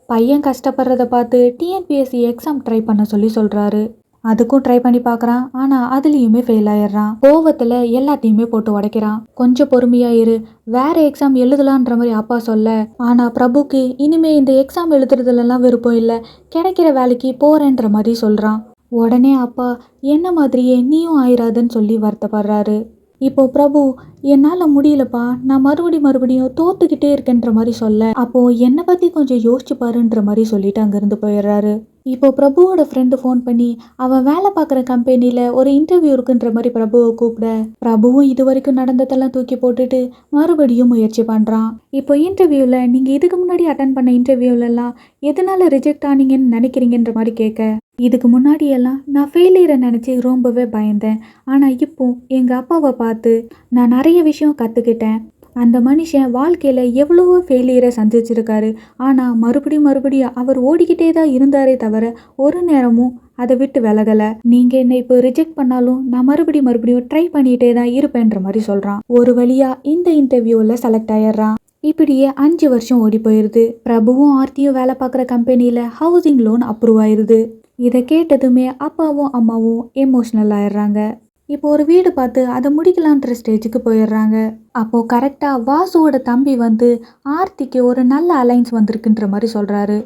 பையன் கஷ்டப்படுறத பார்த்து டிஎன்பிஎஸ்சி எக்ஸாம் ட்ரை பண்ண சொல்லி சொல்றாரு. அதுக்கும் ட்ரை பண்ணி பார்க்கறான். ஆனா அதுலயுமே ஃபெயில் ஆயிடுறான். கோவத்துல எல்லாத்தையுமே போட்டு உடைக்கிறான். கொஞ்சம் பொறுமையா இரு, வேற எக்ஸாம் எழுதலான்ற மாதிரி அப்பா சொல்ல, ஆனா பிரபுக்கு இனிமே இந்த எக்ஸாம் எழுதுறதுலாம் விருப்பம் இல்லை, கிடைக்கிற வேலைக்கு போறேன்ற மாதிரி சொல்றான். உடனே அப்பா என்ன மாதிரியே நீயும் ஆயிராதுன்னு சொல்லி வருத்தப்படுறாரு. இப்போ பிரபு என்னால் முடியலப்பா, நான் மறுபடியும் தோத்துக்கிட்டே இருக்கேன்ற மாதிரி சொல்ல, அப்போ என்னை பற்றி கொஞ்சம் யோசிச்சு பாருன்ற மாதிரி சொல்லிட்டு அங்கேருந்து போயிடுறாரு. இப்போ பிரபுவோட ஃப்ரெண்டு ஃபோன் பண்ணி அவன் வேலை பார்க்குற கம்பெனியில் ஒரு இன்டர்வியூ இருக்குன்ற மாதிரி பிரபுவை கூப்பிட, பிரபுவும் இது வரைக்கும் நடந்ததெல்லாம் தூக்கி போட்டுட்டு மறுபடியும் முயற்சி பண்ணுறான். இப்போ இன்டர்வியூவில் நீங்கள் இதுக்கு முன்னாடி அட்டன் பண்ண இன்டர்வியூலலாம் எதனால ரிஜெக்ட் ஆனீங்கன்னு நினைக்கிறீங்கன்ற மாதிரி கேட்க, இதுக்கு முன்னாடியெல்லாம் நான் ஃபெயிலியரை நினச்சி ரொம்பவே பயந்தேன். ஆனால் இப்போ எங்கள் அப்பாவை பார்த்து நான் நிறைய விஷயம் கற்றுக்கிட்டேன். அந்த மனுஷன் வாழ்க்கையில் எவ்வளவோ ஃபெயிலியரை சந்திச்சிருக்காரு. ஆனால் மறுபடியும் அவர் ஓடிக்கிட்டே தான் இருந்தாரே தவிர ஒரு நேரமும் அதை விட்டு விலகலை. நீங்கள் என்னை இப்போ ரிஜெக்ட் பண்ணாலும் நான் மறுபடியும் ட்ரை பண்ணிகிட்டே தான் இருப்பேன்ற மாதிரி சொல்கிறான். ஒரு வழியாக இந்த இன்டர்வியூவில் செலக்ட் ஆயிடுறான். இப்படியே 5 வருஷம் ஓடி போயிடுது. பிரபுவும் ஆர்த்தியும் வேலை பார்க்குற கம்பெனியில் ஹவுசிங் லோன் அப்ரூவ் ஆயிடுது. இதை கேட்டதுமே அப்பாவும் அம்மாவும் எமோஷ்னல் ஆயிடுறாங்க. இப்போ ஒரு வீடு பார்த்து அதை முடிக்கலான்ற ஸ்டேஜுக்கு போயிடுறாங்க. அப்போது கரெக்டாக வாசுவோட தம்பி வந்து ஆர்த்திக்கு ஒரு நல்ல அலைன்ஸ் வந்திருக்குன்ற மாதிரி சொல்கிறாரு.